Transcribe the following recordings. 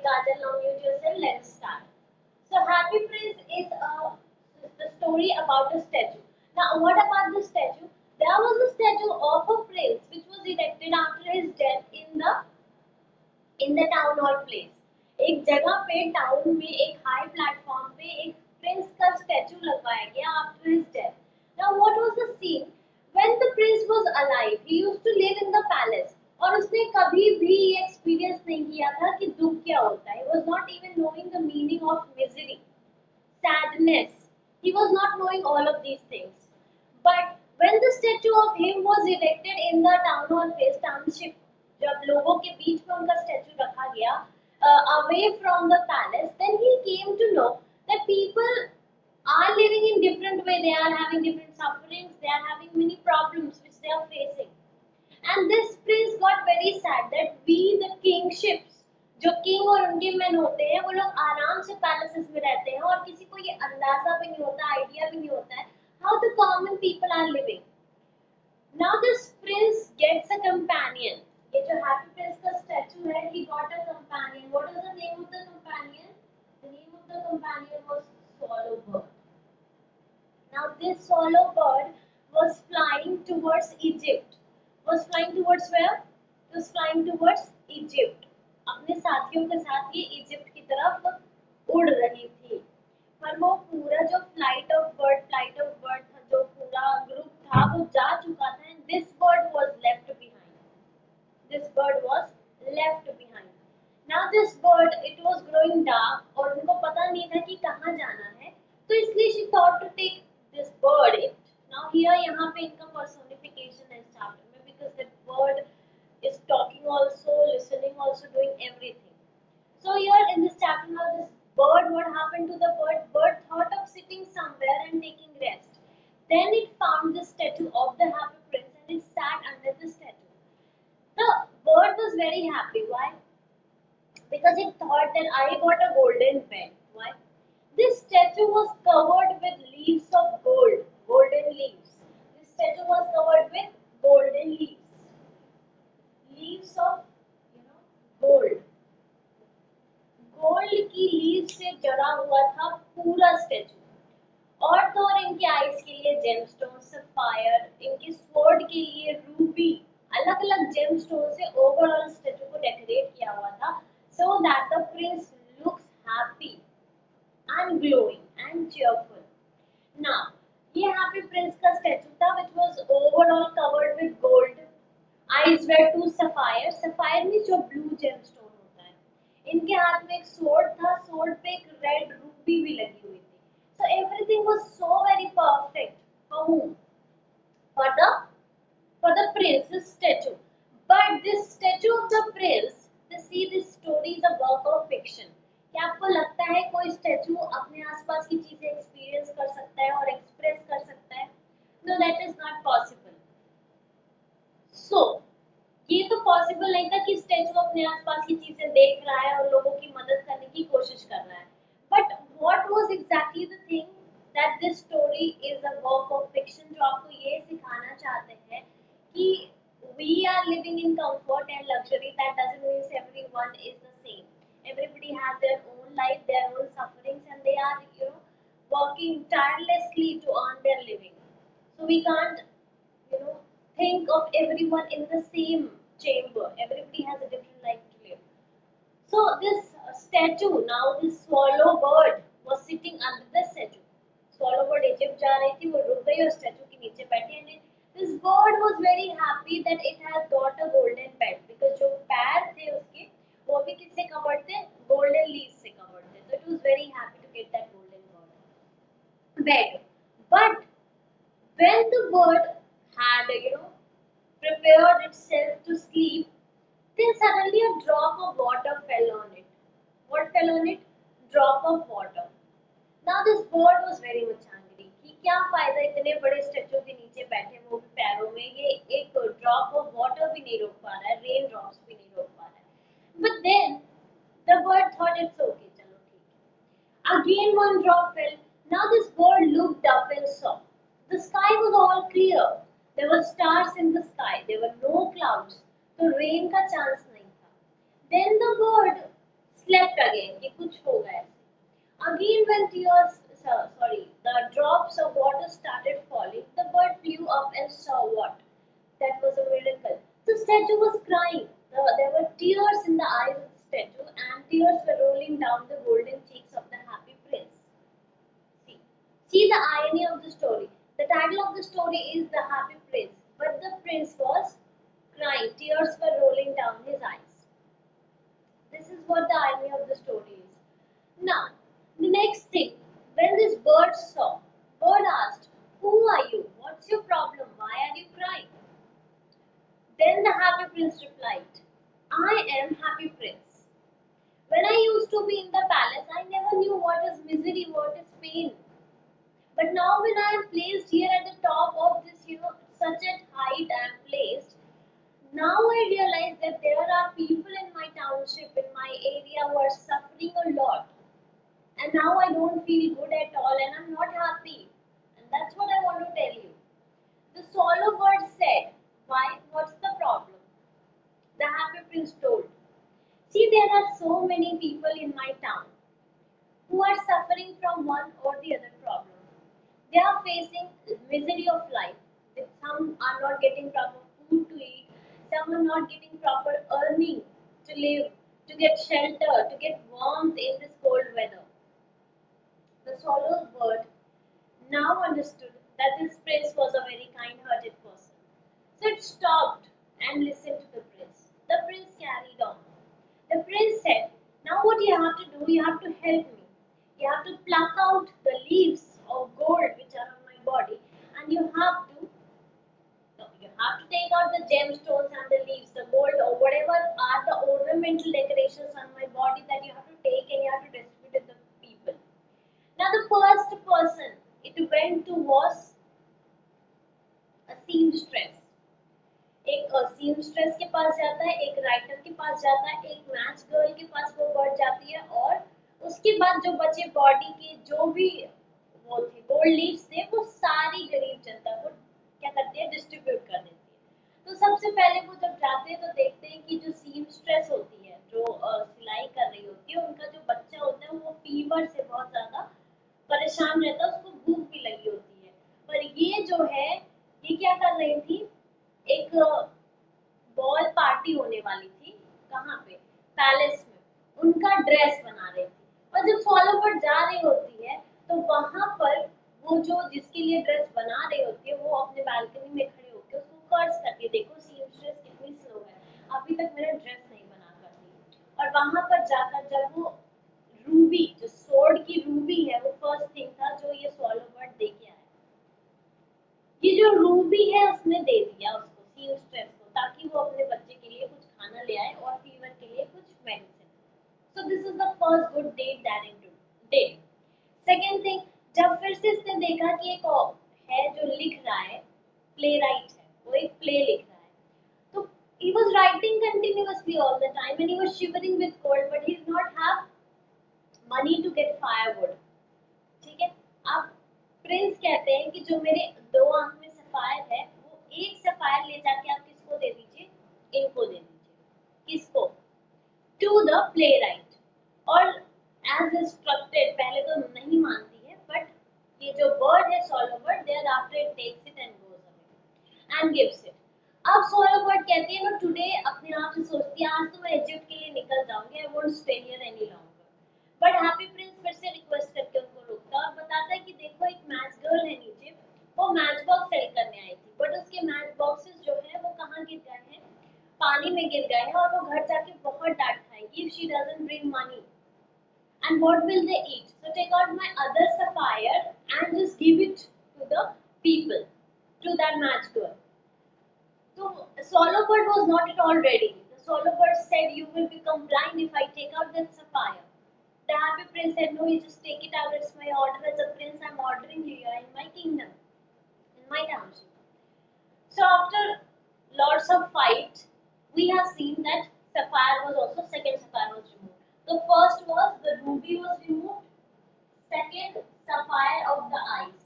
Kajal, now mute yourself. Let's start. So Happy Prince is the story about a statue. Now, what about the statue? There was a statue of a prince which was erected after his death in the town hall place. एक जगह पे town में एक high platform पे एक Prince का statue लगवाया गया after his death. Now what was the scene? When the prince was alive he used to live in the palace, और उसने कभी भी ये एक्सपीरियंस नहीं किया था कि दुख क्या होता है. He was not even knowing the meaning of misery, sadness. He was not knowing all of these things. But when the statue of him was erected in the town hall place, township, जब लोगों के बीच में उनका statue रखा गया away from the palace, then he came to know that people are living in different way. They are having different sufferings. They are having many problems which they are facing. And this prince got very sad that we, the kingships, जो king और उनके main होते हैं, वो लोग आराम से palaces में रहते हैं और किसी को ये अंदाजा भी नहीं होता, आइडिया भी नहीं होता है how the common people are living. Now this prince gets a companion. ये जो हैप्पी प्रिंस का स्टैचू है, he got a companion. What is the name of the companion? The name of the companion was Swallow Bird. Now this swallow bird was flying towards Egypt. Was flying towards where? It was flying towards Egypt. अपने साथियों के साथ ये Egypt की तरफ उड़ रही थी. पर वो पूरा जो फ्लाइट ऑफ बर्ड था, जो पूरा ग्रुप था, वो जा चुका था. And this bird was left behind. This bird was left behind. Now this bird, it was growing dark और उनको पता नहीं था कि कहाँ जाना है, तो इसलिए she thought to take this bird. Now here यहाँ पे इनका personification है chapter में, because that bird is talking also, listening also, doing everything. So here in this chapter, now this bird, what happened to the bird? Bird thought of sitting somewhere and taking rest. Then it found the statue of the happy prince and it sat under the statue. The bird was very happy. Why? Because it thought that I got a golden pen. Why? This statue was covered with leaves of gold, golden leaves. This statue was covered with golden leaves, leaves of gold. Gold की leave से जड़ा हुआ था पूरा statue. और तो और इनके आईज के लिए जेमस्टोन, सफायर, इनके स्वॉर्ड के लिए रूबी, अलग अलग जेमस्टोन से ओवरऑल स्टेचू को डेकोरेट किया हुआ था, so that the prince looks happy and glowing and cheerful. Now ये हैप्पी प्रिंस का स्टेचू था which was overall covered with gold. Eyes were two sapphire. Sapphire means जो ब्लू जेमस्टोन होता है. इनके हाथ में एक स्वॉर्ड था, स्वॉर्ड पे एक रेड रूबी भी लगी हुई थी. So everything was so very perfect. For whom? For the prince's statue. But this statue of the prince, to see this story is a work of fiction. क्या आपको लगता है कोई स्टैचू अपने आसपास की चीजें एक्सपीरियंस कर सकता है और एक्सप्रेस कर सकता है? No, that is not possible. So ये तो पॉसिबल नहीं था कि स्टैचू अपने आसपास की चीजें देख रहा है और लोगों की मदद करने की कोशिश कर रहा है. But what was exactly the thing that this story is a work of fiction? जो आपको ये सिखाना चाहते हैं कि we are living in comfort and luxury. That doesn't mean everyone is the same. Everybody has their own life, their own sufferings, and they are working tirelessly to earn their living. So we can't think of everyone in the same chamber. Everybody has a different life to live. So this statue, now this swallow bird was sitting under the statue. Swallow bird Egypt जा रही थी, वो रुक गई और statue के नीचे बैठी. And this bird was very happy that it has got a golden bed, because जो पैर थे उसके वो भी किससे covered थे? Golden leaves से covered थे. So it was very happy to get that golden bed. But when the bird had prepared itself to sleep, then suddenly a drop of water fell on it. What fell on it? Drop of water. Now this bird was very much angry कि क्या फायदा इतने बड़े statue के नीचे बैठे, वो भी पैरों में, ये एक ड्रॉप ऑफ वाटर भी नहीं रोक पा रहा है, रेन ड्रॉप्स भी नहीं रोक पा रहा है. But then the bird thought it's okay, चलो ठीक है. Again one drop fell. Now this bird looked up and saw. The sky was all clear. There were stars in the sky. There were no clouds. तो rain का chance नहीं था. Then the bird slept again कि कुछ होगा ऐसे. Again when the drops of water started falling, the bird flew up and saw what? That was a miracle. The statue was crying. There were tears in the eyes of the statue, and tears were rolling down the golden cheeks of the happy prince. See, see the irony of the story. The title of the story is The Happy Prince, but the prince was crying. Tears were rolling down his eyes. This is what the irony of the story is. Now, the next thing, when this bird saw, bird asked, "Who are you? What's your problem? Why are you crying?" Then the happy prince replied, "I am happy prince. When I used to be in the palace, I never knew what is misery, what is pain. But now when I am placed here at the top of this, such a height I am placed, now I realize that there are people in my township, in my area who are suffering a lot. And now I don't feel good at all and I'm not happy. And that's what I want to tell you." The swallow bird said, "Why? What's the problem?" The happy prince told, "See, there are so many people in my town who are suffering from one or the other problem. They are facing misery of life. Some are not getting proper food to eat, some are not getting proper earning to live, to get shelter, to get warmth in this cold weather." The swallow bird now understood that this prince was a very kind-hearted person. So it stopped and listened to the prince. The prince carried on. The prince said, "Now what you have to do, you have to help me. You have to pluck out the leaves of gold which are on my body, and you have to take out the gemstones and the leaves, the gold or whatever are the ornamental decorations on my body that you have to take and you have to distribute to the people." Now the first person it went to was a seamstress. एक seamstress के पास जाता है, एक writer के पास जाता है, एक match girl के पास वो बढ़ जाती है, और उसके बाद जो बचे बॉडी के जो भी वो थे गोल्ड लीव्स थे वो सारी गरीब जनता को क्या करती है, डिस्ट्रीब्यूट कर देती है. तो सबसे पहले वो जब जाते हैं तो देखते हैं कि जो सीमस्ट्रेस होती है, जो सिलाई कर रही होती है, उनका जो बच्चा होता है वो फीवर से बहुत ज्यादा परेशान रहता है, उसको भूख भी लगी होती है. पर ये जो है ये क्या कर रही थी, एक बॉल पार्टी होने वाली थी, कहाँ पे, पैलेस में, उनका ड्रेस बना रही थी. और जब फॉलो पर जा रही होती है तो वहां पर वो जो जिसके लिए ड्रेस बना रही होती है वो अपने बालकनी में खड़े होकर उसको कर्ज करती है, देखो सीमस्ट्रेस कितनी स्लो है, अभी तक मेरा ड्रेस नहीं बना कर दी. और वहां पर जाकर जब वो रूबी, जो स्वॉर्ड की रूबी है, वो फर्स्ट थिंग था जो ये स्वॉलो बर्ड दे के आया. ये जो रूबी है उसने दे दिया उसको सीमस्ट्रेस को, ताकि वो अपने बच्चे के लिए कुछ खाना ले आए और फीवर के लिए कुछ medicine. So this is the first good deed that it did. Second thing, जब फिर से इसने देखा कि एक और है जो लिख रहा है, प्ले राइट है, वो एक प्ले लिख रहा है, तो he was writing continuously all the time and he was shivering with cold, but he did not have money to get firewood. ठीक है. अब प्रिंस कहते हैं कि जो मेरे दो आंख में सफायर है वो एक सफायर ले जाके आप किसको दे दीजिए, इनको दे दीजिए. किसको? To the play right. और एज इंस्ट्रक्टेड, पहले तो नहीं मानती है, बट ये जो बर्ड है swallow bird, there after it takes it and goes away and gives it. अब सोलो बर्ड कहती है ना, टुडे अपने आप से सोचती है आज तो मैं इजिप्ट के लिए निकल जाऊंगी, I won't stay here any longer. But happy Prince फिर से रिक्वेस्ट करके उनको रोकता है और बताता है कि देखो एक मैच गर्ल है नीचे, वो मैच बॉक्स सेल करने आई थी, बट उसके मैच बॉक्सेस जो है वो कहाँ गिर गए हैं, पानी में गिर गए हैं, और वो घर जाके बहुत डांट खाएगी if she doesn't bring money. And what will they eat? So take out my other sapphire and just give it to the people, to that match girl. So swallow bird was not at all ready. The swallow bird said, "You will become blind if I take out that sapphire." The happy prince said, "No, you just take it out. It's my order as a prince. I'm ordering you. You are in my kingdom, in my township." So after lots of fight, we have seen that sapphire was also, second sapphire was removed. The first was the ruby was removed. Second, sapphire of the eyes.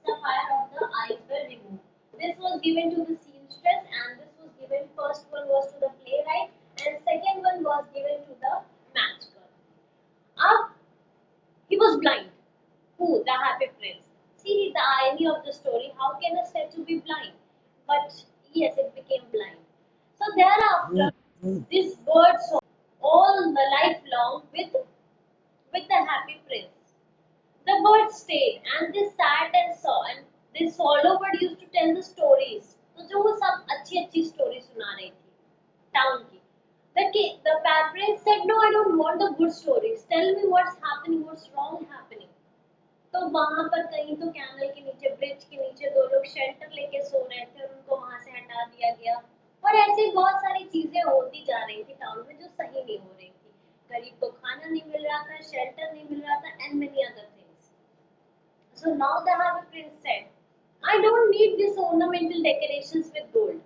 Sapphire of the eyes were removed. This was given to the seamstress, and this was given. First one was to the playwright, and second one was given irony of the story. How can a statue be blind? But yes, it became blind. So thereafter, this bird saw all the life long with the happy prince. The bird stayed and they sat and saw, and this swallow bird used to tell the stories. तो जो वो सब अच्छी अच्छी story सुना रही थी town की. The prince said, "No, I don't want the good stories. Tell me what's happening, what's wrong happening." तो वहां पर कहीं तो कैमल के नीचे, ब्रिज के नीचे दो लोग शेल्टर लेके सो रहे थे और उनको वहां से हटा दिया गया। और ऐसे बहुत सारी चीजें होती जा रही थी टाउन में जो सही नहीं हो रही थी। गरीब को खाना नहीं मिल रहा था, शेल्टर नहीं मिल रहा था, and many other things. So now the Happy Prince said, I don't need these ornamental decorations with gold.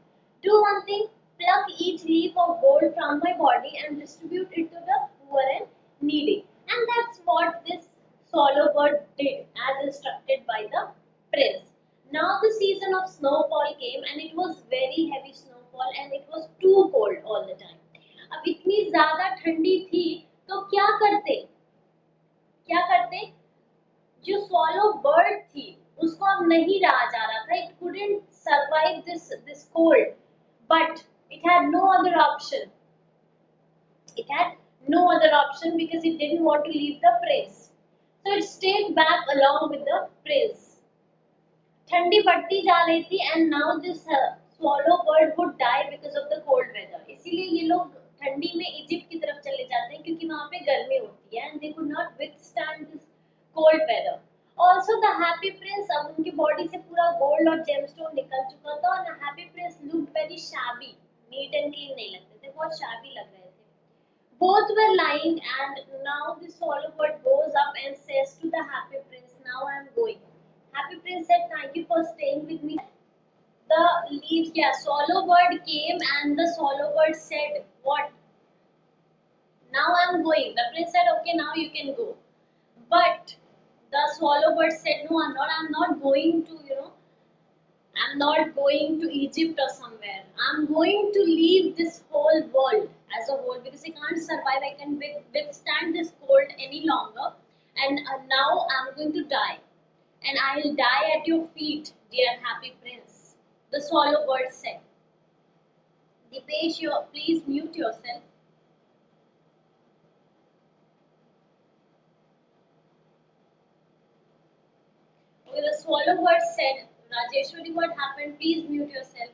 Do one thing, pluck each leaf of gold from my body and distribute it to the poor and needy. And that's what this swallow bird did as instructed by the prince. Now the season of snowfall came and it was very heavy snowfall and it was too cold all the time. अब इतनी ज्यादा ठंडी थी तो क्या करते जो swallow bird थी उसको अब नहीं रहा जा रहा था, it couldn't survive this cold, but it had no other option. It had no other option because it didn't want to leave the prince, so it stayed back along with the prince. ठंडी बढ़ती जा रही थी and now this swallow bird would die because of the cold weather. इसीलिए ये लोग ठंडी में इजिप्ट की तरफ चले जाते हैं क्योंकि वहां पे गर्मी होती है and they could not withstand this cold weather. Also the happy prince, अब उनकी बॉडी से पूरा गोल्ड और जेमस्टोन निकल चुका था और happy prince looked very shabby, neat and clean नहीं लगते थे, बहुत shabby लग रहे थे. Both were lying, and now the swallow bird goes up and says to the happy prince, "Now I am going." Happy prince said, "Thank you for staying with me." The leaves, yeah, swallow bird came and the swallow bird said, "What? Now I am going." The prince said, "Okay, now you can go." But the swallow bird said, "No, I'm not. I'm not going to, I'm not going to Egypt or somewhere. I'm going to leave this whole world as a whole because I can't survive. I can withstand this cold any longer. And now I'm going to die. And I'll die at your feet, dear happy prince." The swallow bird said. Dipesh, please mute yourself. Okay, the swallow bird said, "Rajeshwari, what happened? Please mute yourself."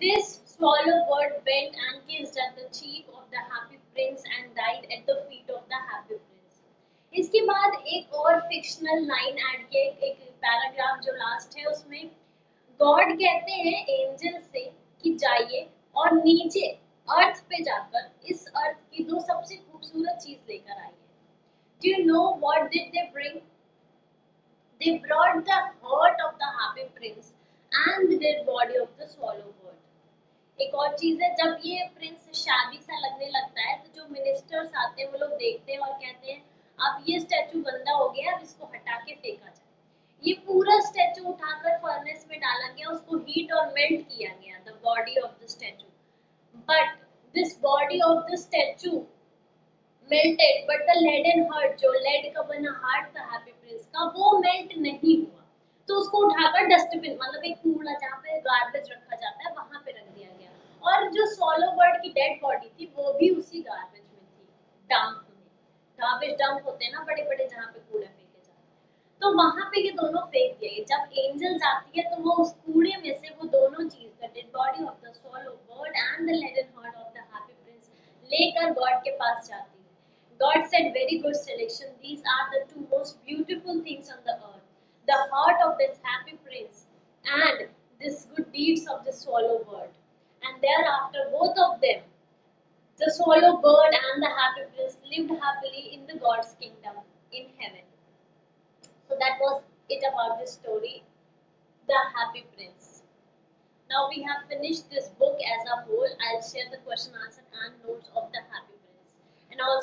This swallow bird went and kissed at the cheek of the happy prince and died at the feet of the happy prince. इसके बाद एक और fictional line add किया, एक paragraph जो last है उसमें God कहते हैं एंजल से कि जाइए और नीचे अर्थ पे जाकर इस अर्थ की दो सबसे खूबसूरत चीज लेकर आइए. Do you know what did they bring? They brought the heart of the happy prince and the dead body of the swallow bird. एक और चीज है, जब ये प्रिंस शादी सा लगने लगता है तो जो मिनिस्टर्स आते हैं वो लोग देखते हैं और कहते हैं अब ये स्टैचू गंदा हो गया, अब इसको हटा के फेंका जाए. ये पूरा स्टैचू उठाकर फर्नेस में डाला गया, उसको हीट और मेल्ट किया गया, the body of the statue. But this body of the statue melted, but the leaden heart, जो लेड का बना हार्ट था हैप्पी प्रिंस का, वो मेल्ट नहीं हुआ. तो उसको उठाकर डस्टबिन, मतलब एक कूड़ा जहाँ पे गार्बेज रखा जाता है वहां पे रख दिया गया. और जो swallow bird की डेड बॉडी थी वो भी उसी गार्बेज में थी, डंप में. गार्बेज डंप होते हैं ना बड़े बड़े जहाँ पे कूड़ा फेंके जाते हैं, तो वहां पे ये दोनों फेंक दिए गए. जब एंजल जाती है तो वो उस कूड़े में से वो दोनों चीज, the dead body of the swallow bird and the leaden heart of the happy prince, लेकर गॉड के पास जाती है. God said, "Very good selection. These are the two most beautiful things on the earth, the heart of this happy prince and this good deeds of the swallow bird." And thereafter, both of them, the swallow bird and the happy prince, lived happily in the God's kingdom in heaven. So that was it about this story, The Happy Prince. Now we have finished this book as a whole. I'll share the question, answer, and notes of The Happy Prince. And also